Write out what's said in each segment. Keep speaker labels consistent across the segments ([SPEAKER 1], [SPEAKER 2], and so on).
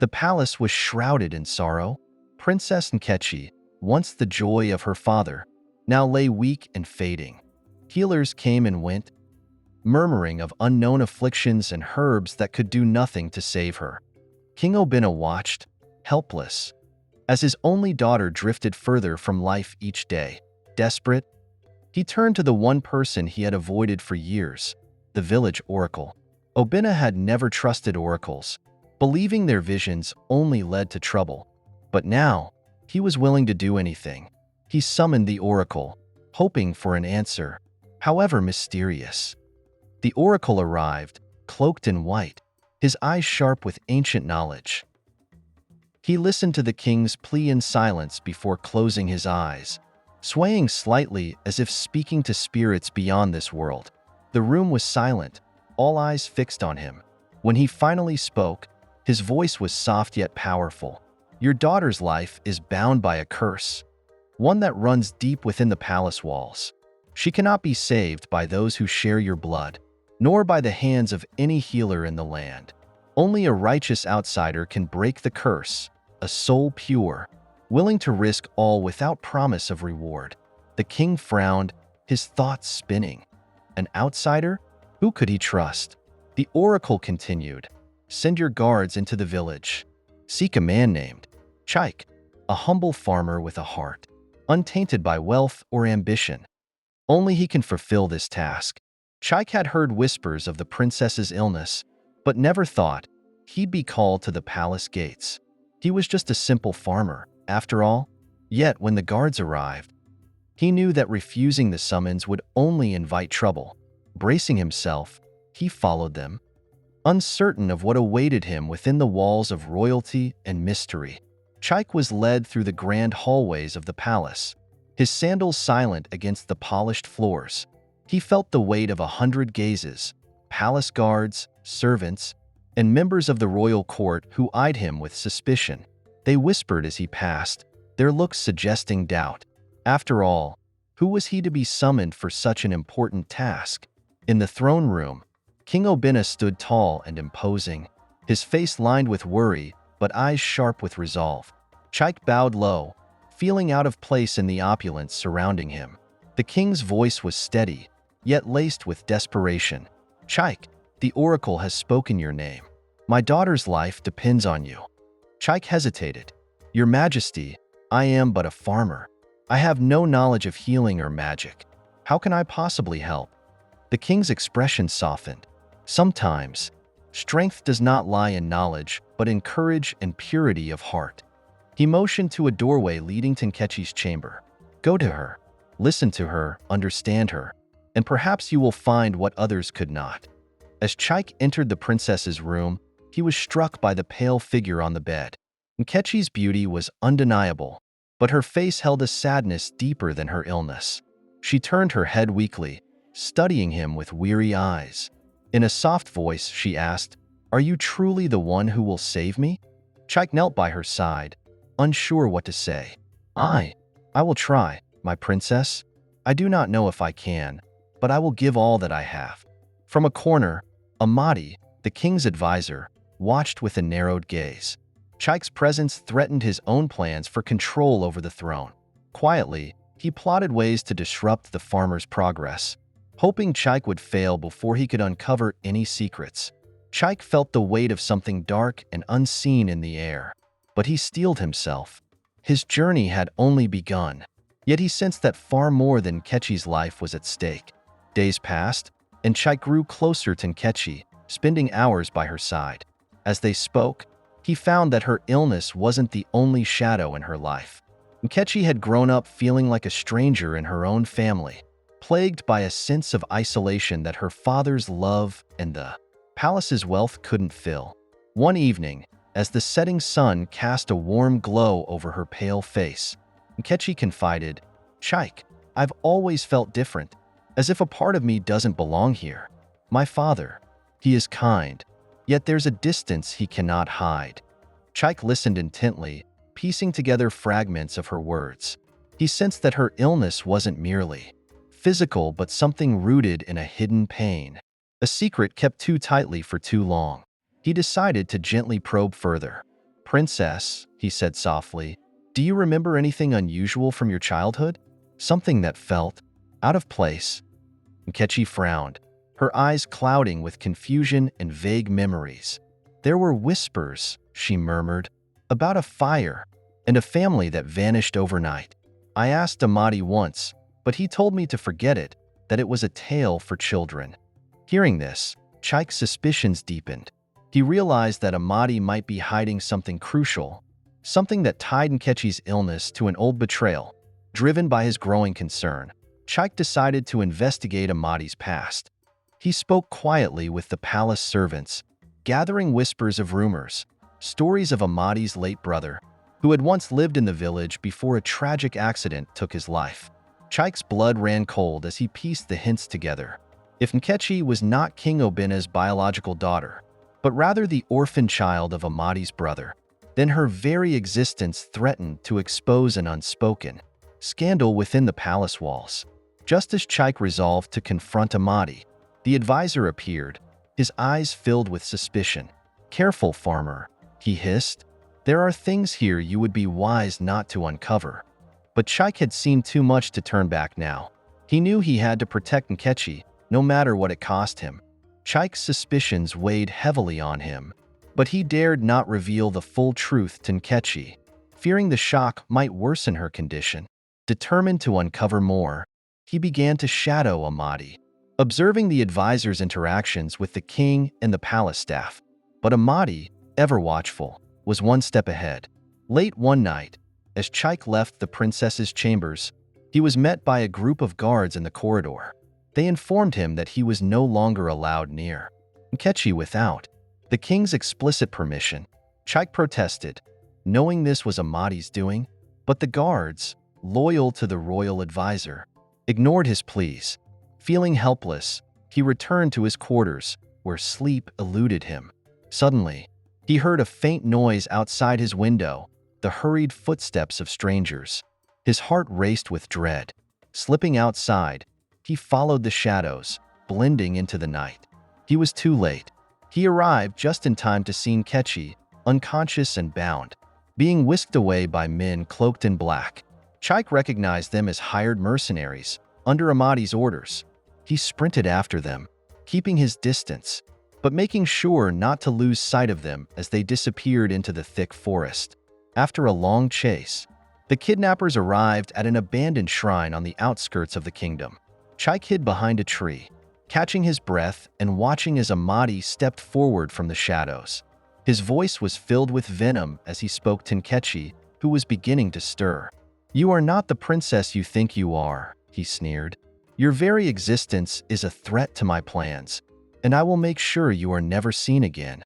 [SPEAKER 1] The palace was shrouded in sorrow. Princess Nkechi, once the joy of her father, now lay weak and fading. Healers came and went, murmuring of unknown afflictions and herbs that could do nothing to save her. King Obinna watched, helpless, as his only daughter drifted further from life each day. Desperate, he turned to the one person he had avoided for years, the village oracle. Obinna had never trusted oracles, believing their visions only led to trouble. But now, he was willing to do anything. He summoned the oracle, hoping for an answer, however mysterious. The oracle arrived, cloaked in white, his eyes sharp with ancient knowledge. He listened to the king's plea in silence before closing his eyes, swaying slightly as if speaking to spirits beyond this world. The room was silent, all eyes fixed on him. When he finally spoke, his voice was soft yet powerful. Your daughter's life is bound by a curse, one that runs deep within the palace walls. She cannot be saved by those who share your blood, nor by the hands of any healer in the land. Only a righteous outsider can break the curse, a soul pure, willing to risk all without promise of reward. The king frowned, his thoughts spinning. An outsider? Who could he trust? The oracle continued. Send your guards into the village. Seek a man named Chike, a humble farmer with a heart, untainted by wealth or ambition. Only he can fulfill this task. Chike had heard whispers of the princess's illness, but never thought he'd be called to the palace gates. He was just a simple farmer, after all. Yet when the guards arrived, he knew that refusing the summons would only invite trouble. Bracing himself, he followed them, uncertain of what awaited him within the walls of royalty and mystery. Chike was led through the grand hallways of the palace, his sandals silent against the polished floors. He felt the weight of 100 gazes, palace guards, servants, and members of the royal court who eyed him with suspicion. They whispered as he passed, their looks suggesting doubt. After all, who was he to be summoned for such an important task? In the throne room, King Obinna stood tall and imposing, his face lined with worry but eyes sharp with resolve. Chike bowed low, feeling out of place in the opulence surrounding him. The king's voice was steady, yet laced with desperation. Chike, the oracle has spoken your name. My daughter's life depends on you. Chike hesitated. Your Majesty, I am but a farmer. I have no knowledge of healing or magic. How can I possibly help? The king's expression softened. Sometimes, strength does not lie in knowledge, but in courage and purity of heart. He motioned to a doorway leading to Nkechi's chamber. Go to her, listen to her, understand her, and perhaps you will find what others could not. As Chike entered the princess's room, he was struck by the pale figure on the bed. Nkechi's beauty was undeniable, but her face held a sadness deeper than her illness. She turned her head weakly, studying him with weary eyes. In a soft voice, she asked, Are you truly the one who will save me? Chike knelt by her side, unsure what to say. I will try, my princess. I do not know if I can, but I will give all that I have. From a corner, Amadi, the king's advisor, watched with a narrowed gaze. Chike's presence threatened his own plans for control over the throne. Quietly, he plotted ways to disrupt the farmer's progress, hoping Chike would fail before he could uncover any secrets. Chike felt the weight of something dark and unseen in the air, but he steeled himself. His journey had only begun, yet he sensed that far more than Nkechi's life was at stake. Days passed, and Chike grew closer to Nkechi, spending hours by her side. As they spoke, he found that her illness wasn't the only shadow in her life. Nkechi had grown up feeling like a stranger in her own family, plagued by a sense of isolation that her father's love and the palace's wealth couldn't fill. One evening, as the setting sun cast a warm glow over her pale face, Nkechi confided, Chike, I've always felt different, as if a part of me doesn't belong here. My father, he is kind, yet there's a distance he cannot hide. Chike listened intently, piecing together fragments of her words. He sensed that her illness wasn't merely physical but something rooted in a hidden pain, a secret kept too tightly for too long. He decided to gently probe further. "Princess," he said softly, "do you remember anything unusual from your childhood? Something that felt out of place?" Nkechi frowned, her eyes clouding with confusion and vague memories. "There were whispers," she murmured, "about a fire and a family that vanished overnight. I asked Amadi once, but he told me to forget it, that it was a tale for children." Hearing this, Chike's suspicions deepened. He realized that Amadi might be hiding something crucial, something that tied Nkechi's illness to an old betrayal. Driven by his growing concern, Chike decided to investigate Amadi's past. He spoke quietly with the palace servants, gathering whispers of rumors, stories of Amadi's late brother, who had once lived in the village before a tragic accident took his life. Chike's blood ran cold as he pieced the hints together. If Nkechi was not King Obinna's biological daughter, but rather the orphan child of Amadi's brother, then her very existence threatened to expose an unspoken scandal within the palace walls. Just as Chike resolved to confront Amadi, the advisor appeared, his eyes filled with suspicion. "Careful, farmer," he hissed. "There are things here you would be wise not to uncover." But Chike had seen too much to turn back now. He knew he had to protect Nkechi, no matter what it cost him. Chike's suspicions weighed heavily on him, but he dared not reveal the full truth to Nkechi, fearing the shock might worsen her condition. Determined to uncover more, he began to shadow Amadi, observing the advisor's interactions with the king and the palace staff. But Amadi, ever watchful, was one step ahead. Late one night, as Chike left the princess's chambers, he was met by a group of guards in the corridor. They informed him that he was no longer allowed near Nkechi without the king's explicit permission. Chike protested, knowing this was Amadi's doing, but the guards, loyal to the royal advisor, ignored his pleas. Feeling helpless, he returned to his quarters, where sleep eluded him. Suddenly, he heard a faint noise outside his window, the hurried footsteps of strangers. His heart raced with dread. Slipping outside, he followed the shadows, blending into the night. He was too late. He arrived just in time to see Nkechi, unconscious and bound, being whisked away by men cloaked in black. Chike recognized them as hired mercenaries, under Amadi's orders. He sprinted after them, keeping his distance, but making sure not to lose sight of them as they disappeared into the thick forest. After a long chase, the kidnappers arrived at an abandoned shrine on the outskirts of the kingdom. Chike hid behind a tree, catching his breath and watching as Amadi stepped forward from the shadows. His voice was filled with venom as he spoke to Nkechi, who was beginning to stir. "You are not the princess you think you are," he sneered. "Your very existence is a threat to my plans, and I will make sure you are never seen again."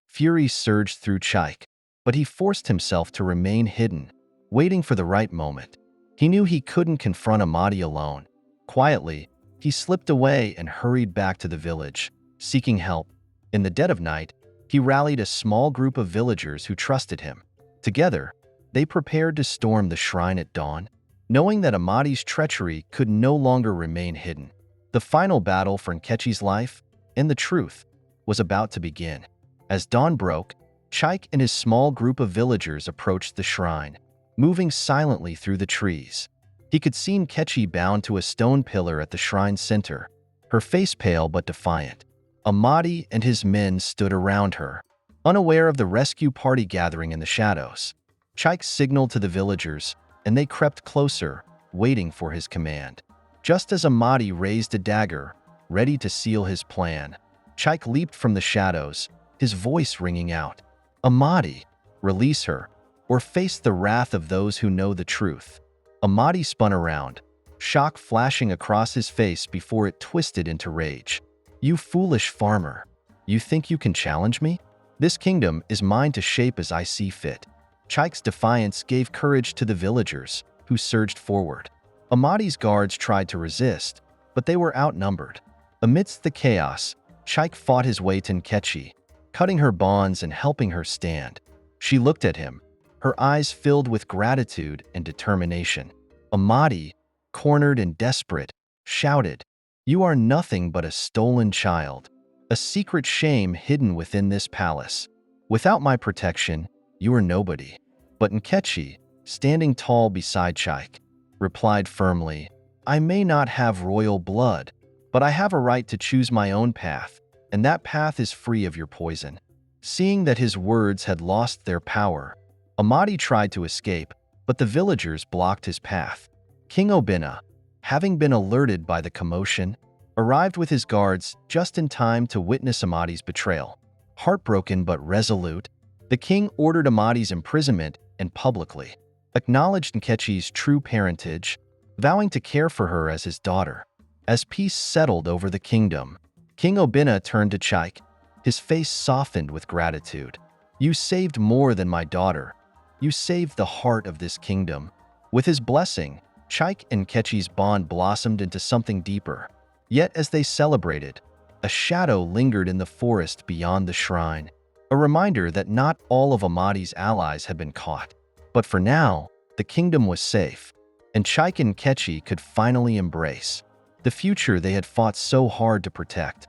[SPEAKER 1] Fury surged through Chike, but he forced himself to remain hidden, waiting for the right moment. He knew he couldn't confront Amadi alone. Quietly, he slipped away and hurried back to the village, seeking help. In the dead of night, he rallied a small group of villagers who trusted him. Together, they prepared to storm the shrine at dawn, knowing that Amadi's treachery could no longer remain hidden. The final battle for Nkechi's life and the truth was about to begin. As dawn broke, Chike and his small group of villagers approached the shrine, moving silently through the trees. He could see Nkechi bound to a stone pillar at the shrine's center, her face pale but defiant. Amadi and his men stood around her, unaware of the rescue party gathering in the shadows. Chike signaled to the villagers, and they crept closer, waiting for his command. Just as Amadi raised a dagger, ready to seal his plan, Chike leaped from the shadows, his voice ringing out, "Amadi, release her, or face the wrath of those who know the truth." Amadi spun around, shock flashing across his face before it twisted into rage. "You foolish farmer, you think you can challenge me? This kingdom is mine to shape as I see fit." Chike's defiance gave courage to the villagers, who surged forward. Amadi's guards tried to resist, but they were outnumbered. Amidst the chaos, Chike fought his way to Nkechi, cutting her bonds and helping her stand. She looked at him, her eyes filled with gratitude and determination. Amadi, cornered and desperate, shouted, "You are nothing but a stolen child, a secret shame hidden within this palace. Without my protection, You are nobody." But Nkechi, standing tall beside Chike, replied firmly, "I may not have royal blood, but I have a right to choose my own path, and that path is free of your poison." Seeing that his words had lost their power, Amadi tried to escape, but the villagers blocked his path. King Obinna, having been alerted by the commotion, arrived with his guards just in time to witness Amadi's betrayal. Heartbroken but resolute, the king ordered Amadi's imprisonment and publicly acknowledged Nkechi's true parentage, vowing to care for her as his daughter. As peace settled over the kingdom, King Obinna turned to Chike, his face softened with gratitude. "You saved more than my daughter. You saved the heart of this kingdom." With his blessing, Chike and Nkechi's bond blossomed into something deeper. Yet as they celebrated, a shadow lingered in the forest beyond the shrine, a reminder that not all of Amadi's allies had been caught. But for now, the kingdom was safe, and Chike and Nkechi could finally embrace the future they had fought so hard to protect.